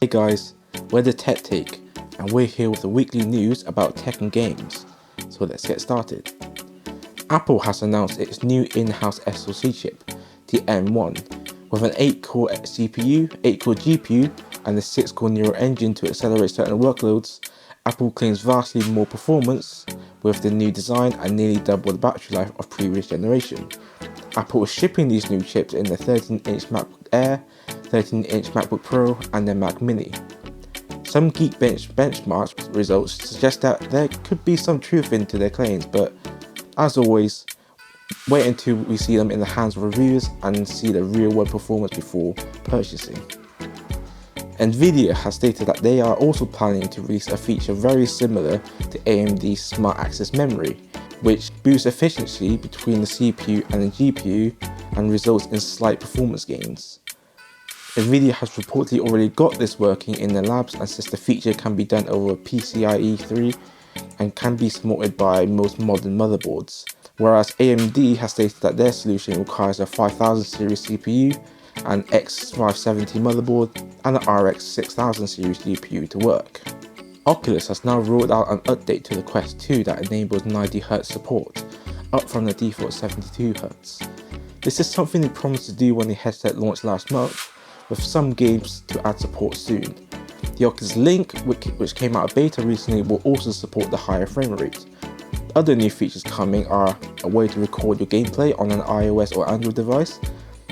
Hey guys, we're the Tech Take, and we're here with the weekly news about tech and games. So let's get started. Apple has announced its new in-house SoC chip, the M1, with an 8-core CPU, 8-core GPU, and a 6-core neural engine to accelerate certain workloads. Apple claims vastly more performance with the new design and nearly double the battery life of previous generation. Apple is shipping these new chips in the 13-inch MacBook Air, 13-inch MacBook Pro, and the Mac Mini. Some Geekbench benchmark results suggest that there could be some truth into their claims, but as always, wait until we see them in the hands of reviewers and see the real-world performance before purchasing. nVidia has stated that they are also planning to release a feature very similar to AMD's Smart Access Memory, which boosts efficiency between the CPU and the GPU and results in slight performance gains. nVidia has reportedly already got this working in their labs and says the feature can be done over PCIe 3 and can be supported by most modern motherboards, whereas AMD has stated that their solution requires a 5000 series CPU, an X570 motherboard, and an RX 6000 series GPU to work. Oculus has now rolled out an update to the Quest 2 that enables 90Hz support, up from the default 72Hz. This is something they promised to do when the headset launched last month, with some games to add support soon. The Oculus Link, which came out of beta recently, will also support the higher frame rate. Other new features coming are a way to record your gameplay on an iOS or Android device,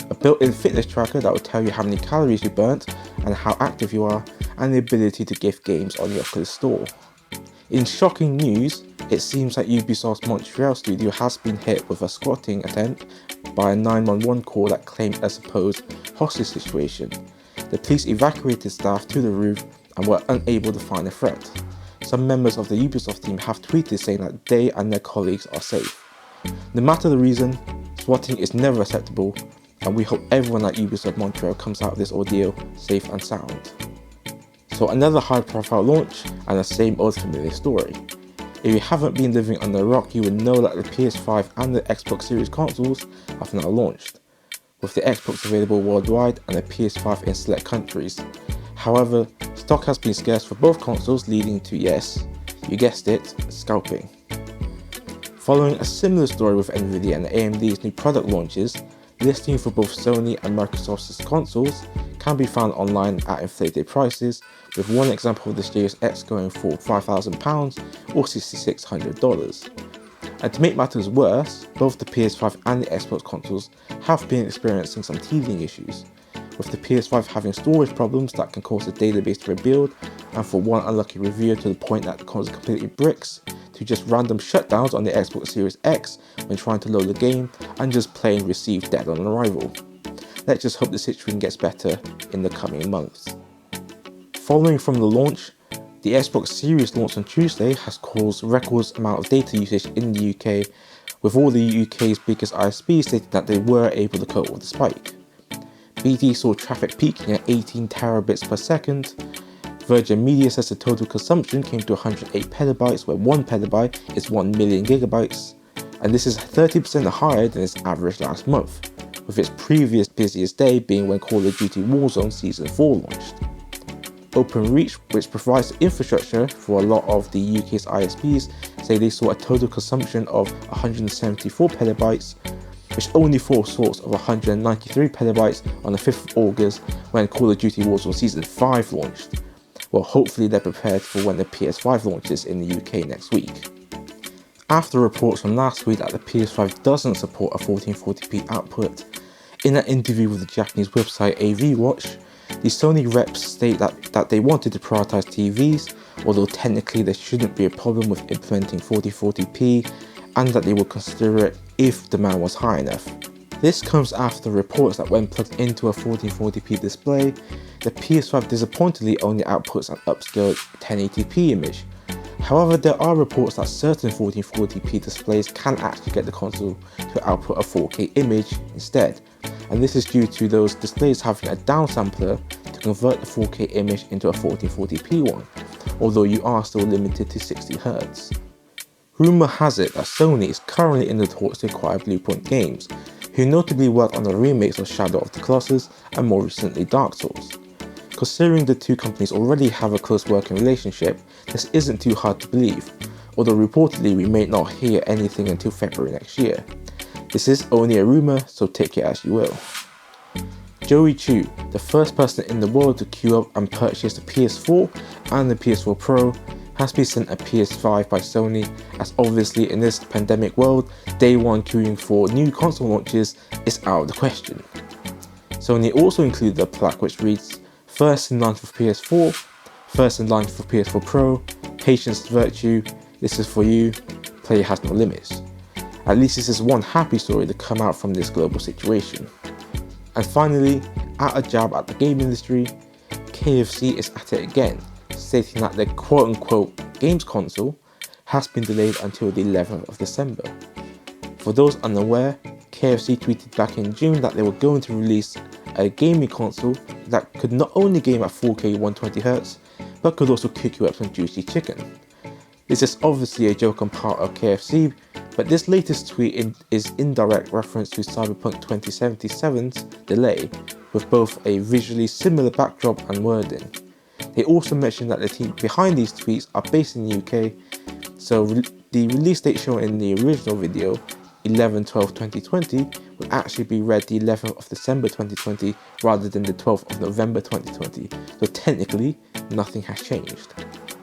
a built-in fitness tracker that will tell you how many calories you burnt and how active you are, and the ability to gift games on the Oculus Store. In shocking news, it seems that Ubisoft's Montreal studio has been hit with a squatting attempt by a 911 call that claimed a supposed hostage situation. The police evacuated staff to the roof and were unable to find the threat. Some members of the Ubisoft team have tweeted saying that they and their colleagues are safe. No matter the reason, swatting is never acceptable, and we hope everyone at Ubisoft Montreal comes out of this ordeal safe and sound. So another high-profile launch and the same old familiar story. If you haven't been living under a rock, you would know that the PS5 and the Xbox Series consoles have now launched, with the Xbox available worldwide and the PS5 in select countries. However, stock has been scarce for both consoles, leading to, yes, you guessed it, scalping. Following a similar story with nVidia and AMD's new product launches, listings for both Sony and Microsoft's consoles can be found online at inflated prices, with one example of the Series X going for £5,000 or $6,600. And to make matters worse, both the PS5 and the Xbox consoles have been experiencing some teething issues, with the PS5 having storage problems that can cause the database to rebuild, and for one unlucky reviewer to the point that the console completely bricks, to just random shutdowns on the Xbox Series X when trying to load the game and just plain received dead on arrival. Let's just hope the situation gets better in the coming months. Following from the launch, the Xbox Series launch on Tuesday has caused record amount of data usage in the UK, with all the UK's biggest ISPs stating that they were able to cope with the spike. BT saw traffic peaking at 18 terabits per second. Virgin Media says the total consumption came to 108 petabytes, where 1 petabyte is 1 million gigabytes, and this is 30% higher than its average last month, with its previous busiest day being when Call of Duty Warzone Season 4 launched. OpenReach, which provides the infrastructure for a lot of the UK's ISPs, say they saw a total consumption of 174 petabytes, which only falls short of 193 petabytes on the 5th of August when Call of Duty Warzone Season 5 launched. Well, hopefully they're prepared for when the PS5 launches in the UK next week. After reports from last week that the PS5 doesn't support a 1440p output, in an interview with the Japanese website AV Watch, the Sony reps state that they wanted to prioritize TVs, although technically there shouldn't be a problem with implementing 1440p, and that they would consider it if demand was high enough. This comes after reports that when plugged into a 1440p display, the PS5 disappointingly only outputs an upscaled 1080p image. However, there are reports that certain 1440p displays can actually get the console to output a 4K image instead, and this is due to those displays having a downsampler to convert the 4K image into a 1440p one, although you are still limited to 60Hz. Rumour has it that Sony is currently in the talks to acquire Bluepoint Games, who notably worked on the remakes of Shadow of the Colossus and more recently Dark Souls. Considering the two companies already have a close working relationship, this isn't too hard to believe, although reportedly we may not hear anything until February next year. This is only a rumour, so take it as you will. Joey Chu, the first person in the world to queue up and purchase the PS4 and the PS4 Pro, has been sent a PS5 by Sony, as obviously in this pandemic world, day one queuing for new console launches is out of the question. Sony also included a plaque which reads, "First in line for PS4, first in line for PS4 Pro, patience is virtue, this is for you, play has no limits." At least this is one happy story to come out from this global situation. And finally, at a jab at the game industry, KFC is at it again, stating that their quote-unquote games console has been delayed until the 11th of December. For those unaware, KFC tweeted back in June that they were going to release a gaming console that could not only game at 4K 120Hz, but could also cook you up some juicy chicken. This is obviously a joke on part of KFC, but this latest tweet is indirect reference to Cyberpunk 2077's delay, with both a visually similar backdrop and wording. They also mentioned that the team behind these tweets are based in the UK, so the release date shown in the original video, 11/12/2020, will actually be read the 11th of December 2020 rather than the 12th of November 2020, so technically nothing has changed.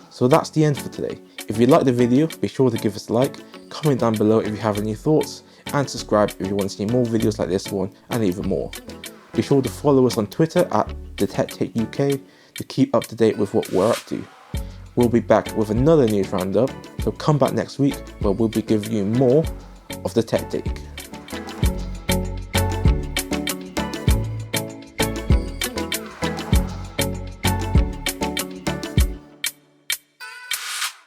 So that's the end for today. If you liked the video, be sure to give us a like, comment down below if you have any thoughts, and subscribe if you want to see more videos like this one and even more. Be sure to follow us on Twitter at TheTechTakeUK to keep up to date with what we're up to. We'll be back with another news roundup, so come back next week where we'll be giving you more of the Tech Take.